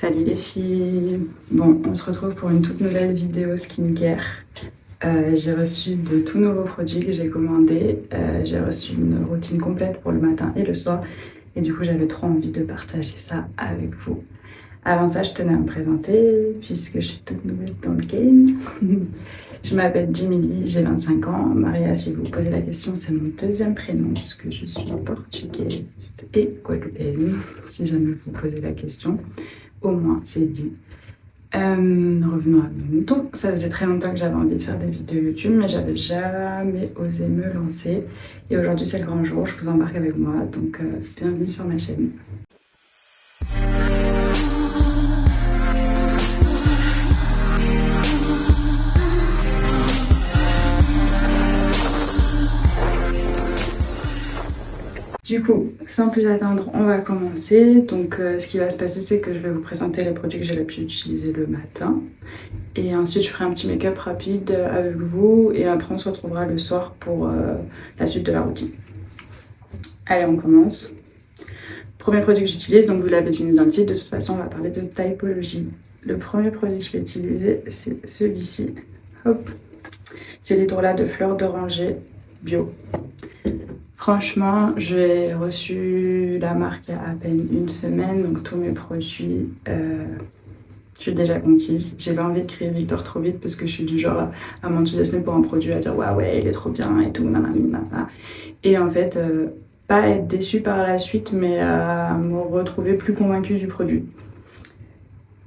Salut les filles. Bon, on se retrouve pour une toute nouvelle vidéo skincare. J'ai reçu de tout nouveaux produits que j'ai commandés. J'ai reçu une routine complète pour le matin et le soir. Et du coup, j'avais trop envie de partager ça avec vous. Avant ça, je tenais à me présenter puisque je suis toute nouvelle dans le game. Je m'appelle Jimmy, j'ai 25 ans. Maria, si vous vous posez la question, c'est mon deuxième prénom puisque je suis portugaise et guadeloupéenne, si jamais vous posez la question. Au moins, c'est dit. Revenons à nos moutons. Ça faisait très longtemps que j'avais envie de faire des vidéos YouTube, mais j'avais jamais osé me lancer. Et aujourd'hui, c'est le grand jour, je vous embarque avec moi, donc bienvenue sur ma chaîne. Du coup, sans plus attendre, on va commencer. Donc, ce qui va se passer, c'est que je vais vous présenter les produits que j'ai l'habitude d'utiliser le matin. Et ensuite, je ferai un petit make-up rapide avec vous. Et après, on se retrouvera le soir pour la suite de la routine. Allez, on commence. Premier produit que j'utilise, donc vous l'avez deviné dans le titre, de toute façon, on va parler de Typology. Le premier produit que je vais utiliser, c'est celui-ci. Hop. C'est l'hydrolat de fleurs d'oranger bio. Franchement, j'ai reçu la marque il y a à peine une semaine, donc tous mes produits, je suis déjà conquise. J'ai pas envie de créer Victor trop vite parce que je suis du genre à m'enthousiasmer pour un produit, à dire ouais, il est trop bien et tout, nanana. Et en fait, pas être déçue par la suite, mais à me retrouver plus convaincue du produit.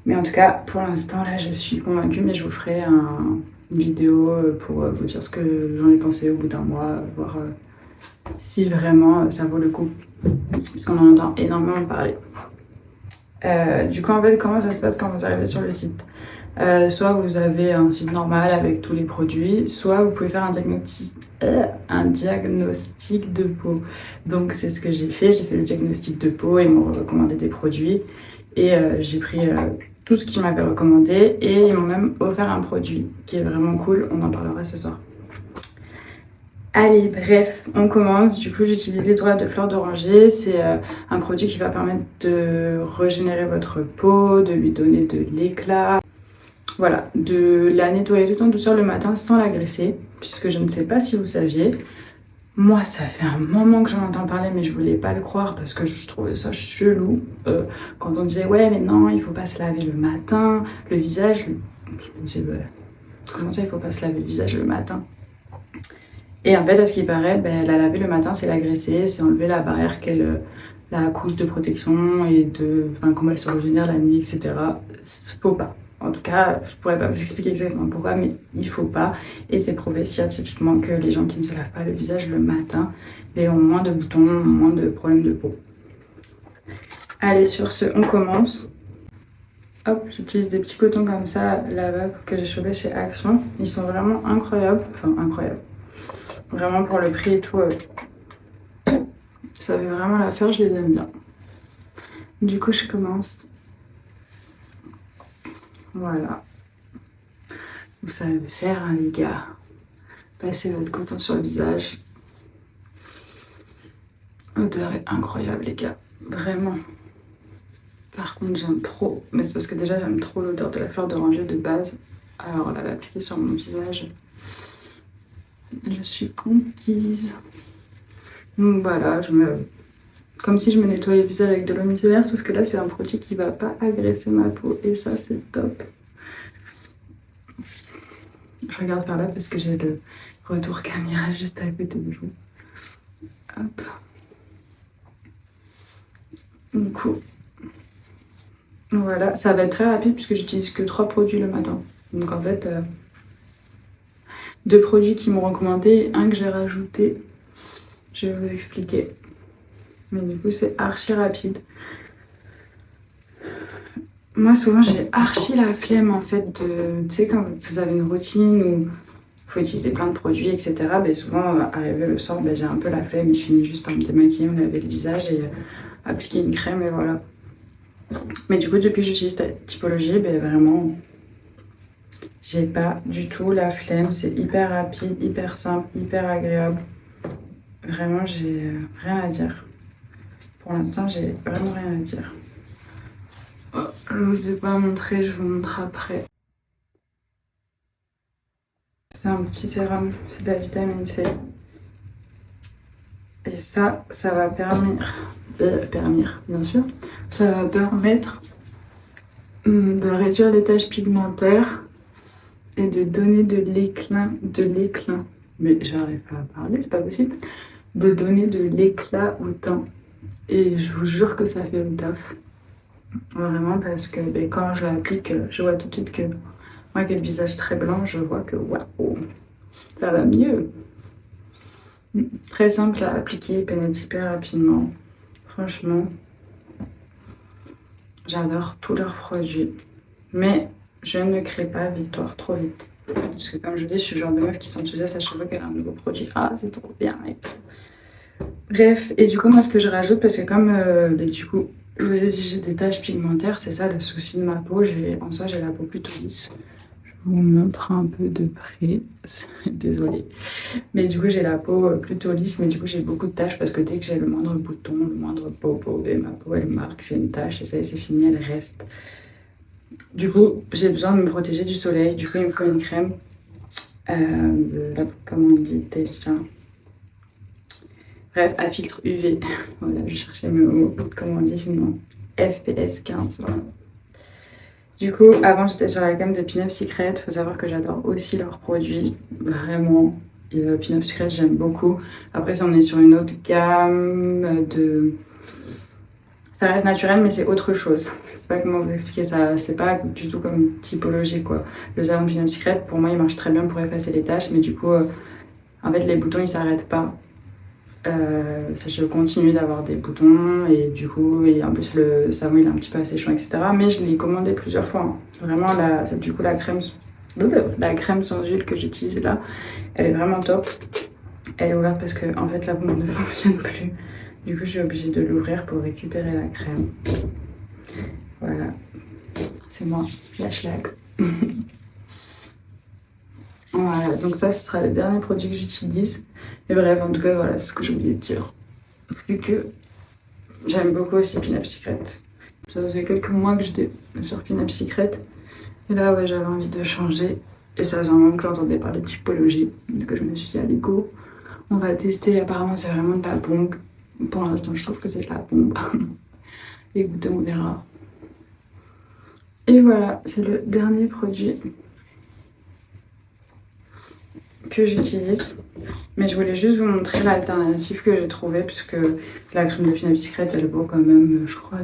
Mais en tout cas, pour l'instant, là, je suis convaincue, mais je vous ferai une vidéo pour vous dire ce que j'en ai pensé au bout d'un mois, voir si vraiment ça vaut le coup, puisqu'on en entend énormément parler. Du coup, en fait, comment ça se passe quand vous arrivez sur le site? Soit vous avez un site normal avec tous les produits, soit vous pouvez faire un diagnostic de peau. Donc, c'est ce que j'ai fait. J'ai fait le diagnostic de peau, ils m'ont recommandé des produits et j'ai pris tout ce qu'ils m'avaient recommandé et ils m'ont même offert un produit qui est vraiment cool. On en parlera ce soir. Allez, bref, on commence. Du coup, j'utilise l'hydrolat de fleurs d'oranger. C'est un produit qui va permettre de régénérer votre peau, de lui donner de l'éclat. Voilà, de la nettoyer tout en douceur le matin sans la graisser, puisque je ne sais pas si vous saviez. Moi, ça fait un moment que j'en entends parler, mais je voulais pas le croire parce que je trouvais ça chelou. Quand on disait, ouais, mais non, il faut pas se laver le matin, le visage. Je me disais, bah, comment ça, il faut pas se laver le visage le matin? Et en fait, à ce qui paraît, la laver le matin, c'est la graisser, c'est enlever la barrière qu'elle, la couche de protection et comment elle se régénère la nuit, etc. Faut pas. En tout cas, je pourrais pas vous expliquer exactement pourquoi, mais il faut pas. Et c'est prouvé scientifiquement que les gens qui ne se lavent pas le visage le matin ont moins de boutons, moins de problèmes de peau. Allez, sur ce, on commence. Hop, j'utilise des petits cotons comme ça, là-bas, que j'ai chopé chez Action. Ils sont vraiment incroyables. Enfin, incroyables. Vraiment pour le prix et tout, ça fait vraiment l'affaire, je les aime bien. Du coup, je commence. Voilà. Vous savez faire, hein, les gars. Passez votre coton sur le visage. L'odeur est incroyable, les gars. Vraiment. Par contre, j'aime trop. Mais c'est parce que déjà, j'aime trop l'odeur de la fleur d'oranger de base. Alors là, l'appliquer sur mon visage. Je suis conquise. Donc voilà, comme si je me nettoyais le visage avec de l'eau micellaire, sauf que là, c'est un produit qui va pas agresser ma peau. Et ça, c'est top. Je regarde par là parce que j'ai le retour caméra juste à côté de vous. Hop. Du coup, voilà, ça va être très rapide puisque j'utilise que 3 produits le matin. Donc en fait, 2 produits qui m'ont recommandé, un que j'ai rajouté. Je vais vous expliquer. Mais du coup, c'est archi rapide. Moi, souvent, j'ai archi la flemme en fait tu sais, quand vous avez une routine où il faut utiliser plein de produits, etc. Souvent, arrivé le soir, j'ai un peu la flemme et je finis juste par me démaquiller, me laver le visage et appliquer une crème et voilà. Mais du coup, depuis que j'utilise ta typologie, vraiment, j'ai pas du tout la flemme. C'est hyper rapide, hyper simple, hyper agréable. Vraiment, j'ai rien à dire. Pour l'instant, j'ai vraiment rien à dire. Je vous ai pas montré, je vous montre après. C'est un petit sérum, c'est de la vitamine C. Et ça va permettre, bien sûr, ça va permettre de réduire les taches pigmentaires et de donner de l'éclat, mais j'arrive pas à parler, c'est pas possible, de donner de l'éclat au teint. Et je vous jure que ça fait le taf. Vraiment, parce que quand je l'applique, je vois tout de suite que moi qui ai le visage très blanc, je vois que waouh, ça va mieux. Très simple à appliquer, il pénètre hyper rapidement. Franchement, j'adore tous leurs produits. Mais je ne crée pas Victoire trop vite. Parce que comme je dis, je suis le genre de meuf qui s'enthousiasme à chaque fois qu'elle a un nouveau produit. Ah, c'est trop bien. Bref, et du coup, moi, ce que je rajoute, parce que comme du coup, je vous ai dit, j'ai des taches pigmentaires, c'est ça le souci de ma peau. En soi, j'ai la peau plutôt lisse. Je vous montre un peu de près. Désolée. Mais du coup, j'ai la peau plutôt lisse, mais du coup, j'ai beaucoup de taches parce que dès que j'ai le moindre bouton, le moindre bobo, ma peau, elle marque, j'ai une tache et ça y est, c'est fini, elle reste. Du coup, j'ai besoin de me protéger du soleil. Du coup, il me faut une crème. Comment on dit déjà? Bref, à filtre UV. Voilà, je cherchais mes mots. Comment on dit sinon? FPS 15. Voilà. Du coup, avant, j'étais sur la gamme de Pin Up Secret. Faut savoir que j'adore aussi leurs produits. Vraiment. Et Pin Up Secret, j'aime beaucoup. Après, ça, on est sur une autre gamme de... Ça reste naturel, mais c'est autre chose. Je sais pas comment vous expliquer ça. C'est pas du tout comme typologie, quoi. Le savon Pin Up Secret, pour moi, il marche très bien pour effacer les taches. Mais du coup, en fait, les boutons, ils s'arrêtent pas. Je continue d'avoir des boutons et du coup, et en plus le savon il est un petit peu asséchant, etc. Mais je l'ai commandé plusieurs fois. Hein. Vraiment, du coup, la crème sans huile que j'utilise là, elle est vraiment top. Elle est ouverte parce que en fait la pompe ne fonctionne plus. Du coup, je suis obligée de l'ouvrir pour récupérer la crème. Voilà, c'est moi, la schlag. Voilà, donc ça, ce sera le dernier produit que j'utilise. Et bref, en tout cas, voilà, c'est ce que je voulais dire. C'est que j'aime beaucoup aussi Pin Up Secret. Ça faisait quelques mois que j'étais sur Pin Up Secret. Et là, ouais, j'avais envie de changer. Et ça faisait un moment que j'entendais parler de typologie. Donc je me suis dit, allez, go. On va tester. Apparemment, c'est vraiment de la bombe. Pour l'instant, je trouve que c'est de la bombe. Écoutez, on verra. Et voilà, c'est le dernier produit que j'utilise. Mais je voulais juste vous montrer l'alternative que j'ai trouvée, puisque la crème de Pin Up Secret, elle vaut quand même, je crois,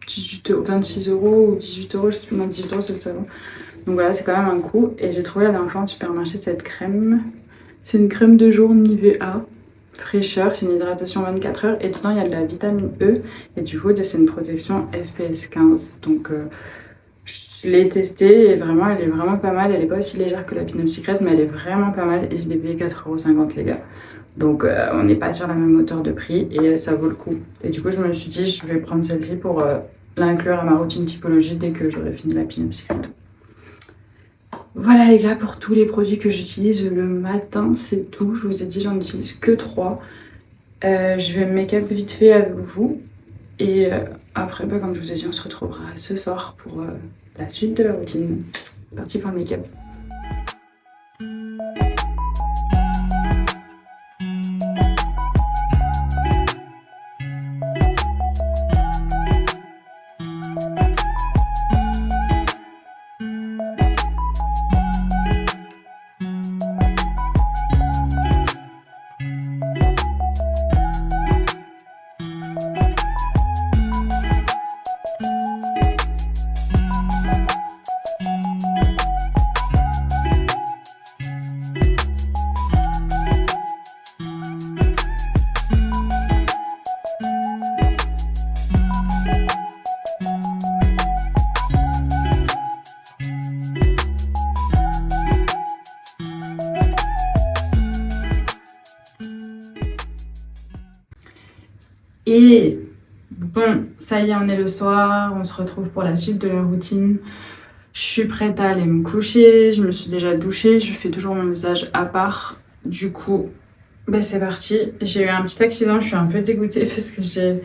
26 € ou 18 €, je sais plus, non, 18 € c'est le savon. Donc voilà, c'est quand même un coup. Et j'ai trouvé la dernière fois en supermarché cette crème. C'est une crème de jour Nivea fraîcheur, c'est une hydratation 24 heures et dedans il y a de la vitamine E et du coup c'est une protection FPS 15. Donc je l'ai testée et vraiment elle est vraiment pas mal. Elle est pas aussi légère que la Pin Up Secret mais elle est vraiment pas mal et je l'ai payé 4,50 € les gars. Donc on n'est pas sur la même hauteur de prix et ça vaut le coup. Et du coup je me suis dit je vais prendre celle-ci pour l'inclure à ma routine typologie dès que j'aurai fini la Pin Up Secret. Voilà les gars pour tous les produits que j'utilise le matin, c'est tout. Je vous ai dit j'en utilise que 3. Je vais me make-up vite fait avec vous. Et après, comme je vous ai dit, on se retrouvera ce soir pour la suite de la routine. Parti pour le make-up. Et bon, ça y est, on est le soir, on se retrouve pour la suite de la routine. Je suis prête à aller me coucher, je me suis déjà douchée, je fais toujours mon visage à part. Du coup, c'est parti. J'ai eu un petit accident, je suis un peu dégoûtée parce que j'ai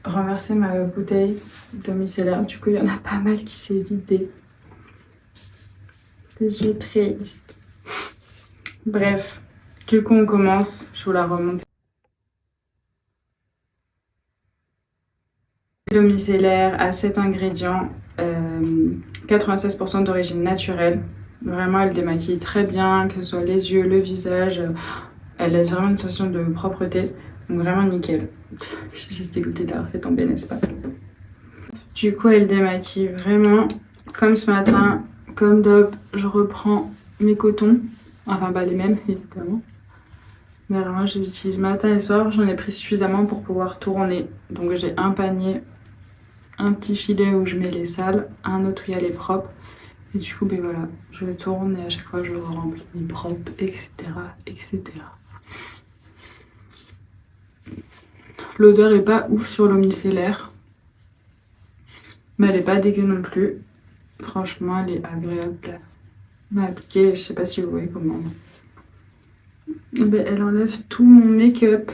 renversé ma bouteille de micellaire. Du coup, il y en a pas mal qui s'est vidé. Je suis triste. Bref, du coup, on commence. Je vous la remonte. L'eau micellaire à 7 ingrédients, 96% d'origine naturelle. Vraiment, elle démaquille très bien, que ce soit les yeux, le visage. Elle laisse vraiment une sensation de propreté. Donc vraiment nickel. J'ai juste dégoûtée de l'avoir fait tomber, n'est-ce pas? Du coup, elle démaquille vraiment. Comme ce matin, comme d'hab, je reprends mes cotons. Enfin, pas les mêmes, évidemment. Mais vraiment, je les utilise matin et soir. J'en ai pris suffisamment pour pouvoir tourner. Donc j'ai un panier, un petit filet où je mets les sales, un autre où il y a les propres. Et du coup, ben voilà, je tourne et à chaque fois je remplis les propres, etc. etc. L'odeur est pas ouf sur l'eau micellaire. Mais elle est pas dégueu non plus. Franchement, elle est agréable à appliquer. Je sais pas si vous voyez comment. Ben, elle enlève tout mon make-up.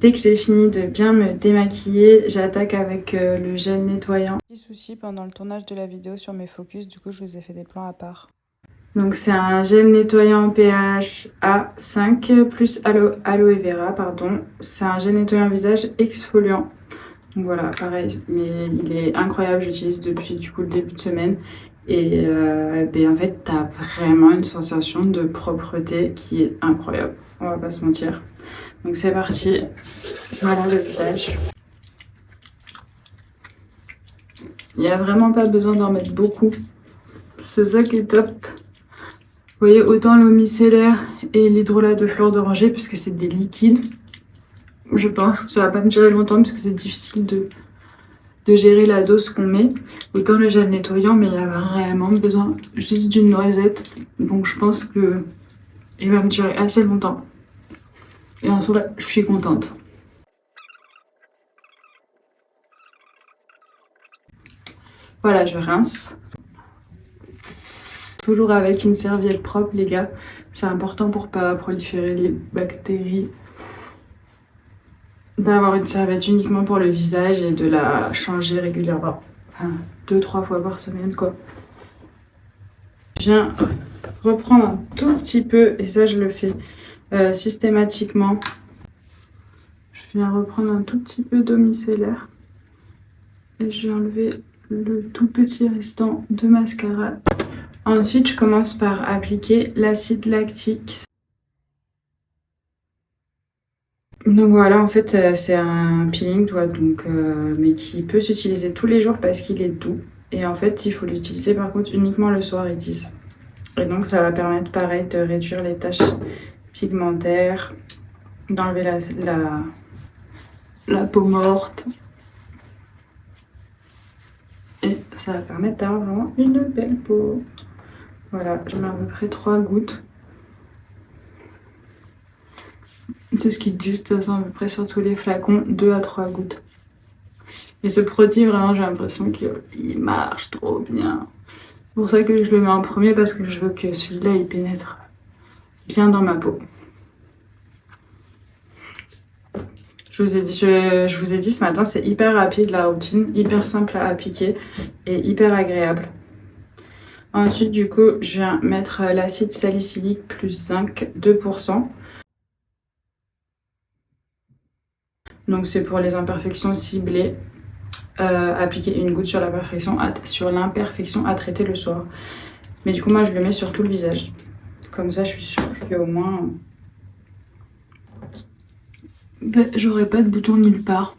Dès que j'ai fini de bien me démaquiller, j'attaque avec le gel nettoyant. Petit souci pendant le tournage de la vidéo sur mes focus, du coup je vous ai fait des plans à part. Donc c'est un gel nettoyant pH A5 plus aloe vera, pardon. C'est un gel nettoyant visage exfoliant. Donc voilà, pareil, mais il est incroyable, j'utilise depuis du coup le début de semaine. Et ben, en fait, t'as vraiment une sensation de propreté qui est incroyable, on va pas se mentir. Donc c'est parti, voilà le visage. Il n'y a vraiment pas besoin d'en mettre beaucoup, c'est ça qui est top. Vous voyez, autant l'eau micellaire et l'hydrolat de fleur d'oranger, puisque c'est des liquides. Je pense que ça va pas me durer longtemps, parce que c'est difficile de gérer la dose qu'on met. Autant le gel nettoyant, mais il y a vraiment besoin juste d'une noisette. Donc je pense que il va me durer assez longtemps. Et en soi, je suis contente. Voilà, je rince. Toujours avec une serviette propre, les gars. C'est important pour pas proliférer les bactéries. D'avoir une serviette uniquement pour le visage et de la changer régulièrement. Enfin, 2-3 fois par semaine, quoi. Je viens reprendre un tout petit peu, et ça je le fais systématiquement. Je viens reprendre un tout petit peu d'eau micellaire. Et je vais enlever le tout petit restant de mascara. Ensuite, je commence par appliquer l'acide lactique. Donc voilà, en fait, c'est un peeling, donc, mais qui peut s'utiliser tous les jours parce qu'il est doux. Et en fait, il faut l'utiliser par contre uniquement le soir, ils disent. Et donc, ça va permettre, pareil, de réduire les taches pigmentaires, d'enlever la peau morte. Et ça va permettre d'avoir vraiment une belle peau. Voilà, je mets à peu près 3 gouttes. C'est ce qui dit de toute façon à peu près sur tous les flacons, 2 à 3 gouttes. Et ce produit, vraiment, j'ai l'impression qu'il marche trop bien. C'est pour ça que je le mets en premier, parce que je veux que celui-là, il pénètre bien dans ma peau. Je vous ai dit ce matin, c'est hyper rapide la routine, hyper simple à appliquer et hyper agréable. Ensuite, du coup, je viens mettre l'acide salicylique plus zinc 2%. Donc c'est pour les imperfections ciblées. Appliquer une goutte sur l'imperfection à traiter le soir. Mais du coup, moi, je le mets sur tout le visage. Comme ça, je suis sûre qu'au moins, ben, j'aurai pas de boutons nulle part.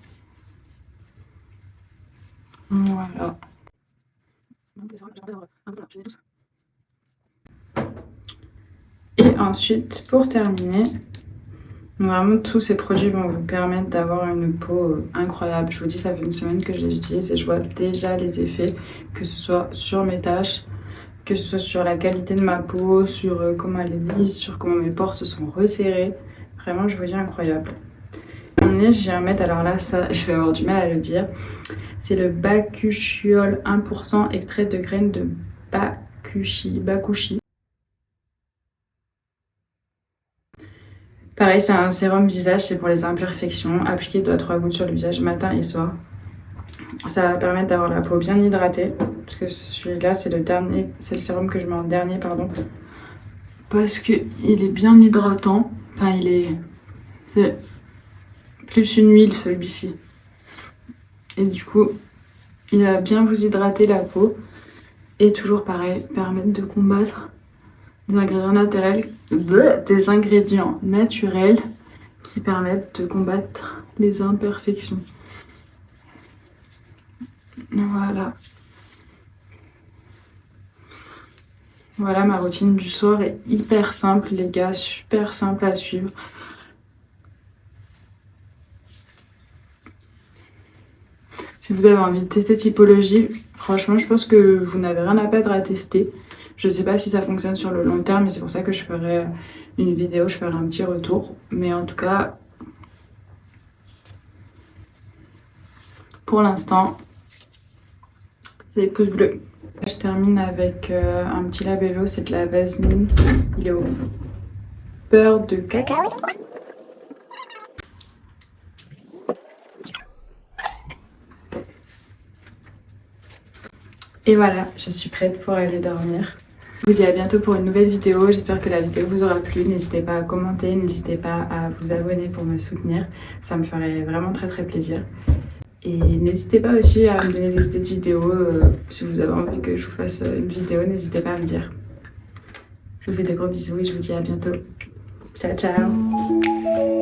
Voilà. Et ensuite, pour terminer, vraiment tous ces produits vont vous permettre d'avoir une peau incroyable. Je vous dis, ça fait une semaine que je les utilise et je vois déjà les effets, que ce soit sur mes taches, que ce soit sur la qualité de ma peau, sur comment elle est lisse, sur comment mes pores se sont resserrés. Vraiment, je vous dis, incroyable. Je viens mettre, alors là, ça, je vais avoir du mal à le dire. C'est le bakuchiol 1% extrait de graines de bakushi. Pareil, c'est un sérum visage, c'est pour les imperfections. Appliqué 2 à 3 gouttes sur le visage matin et soir. Ça va permettre d'avoir la peau bien hydratée. Parce que celui-là, c'est le sérum que je mets en dernier, pardon. Parce qu'il est bien hydratant. Enfin, c'est plus une huile celui-ci. Et du coup, il va bien vous hydrater la peau. Et toujours pareil, permettre de combattre des ingrédients naturels qui permettent de combattre les imperfections. Voilà. Voilà, ma routine du soir est hyper simple, les gars, super simple à suivre. Si vous avez envie de tester Typologie, franchement, je pense que vous n'avez rien à perdre à tester. Je sais pas si ça fonctionne sur le long terme, mais c'est pour ça que je ferai une vidéo, je ferai un petit retour. Mais en tout cas, pour l'instant, c'est pouce bleu. Je termine avec un petit labello, c'est de la vaseline. Il est au beurre de cacao. Et voilà, je suis prête pour aller dormir. Je vous dis à bientôt pour une nouvelle vidéo. J'espère que la vidéo vous aura plu. N'hésitez pas à commenter, n'hésitez pas à vous abonner pour me soutenir. Ça me ferait vraiment très plaisir. Et n'hésitez pas aussi à me donner des idées de vidéos. Si vous avez envie que je vous fasse une vidéo, n'hésitez pas à me dire. Je vous fais des gros bisous et je vous dis à bientôt. Ciao, ciao!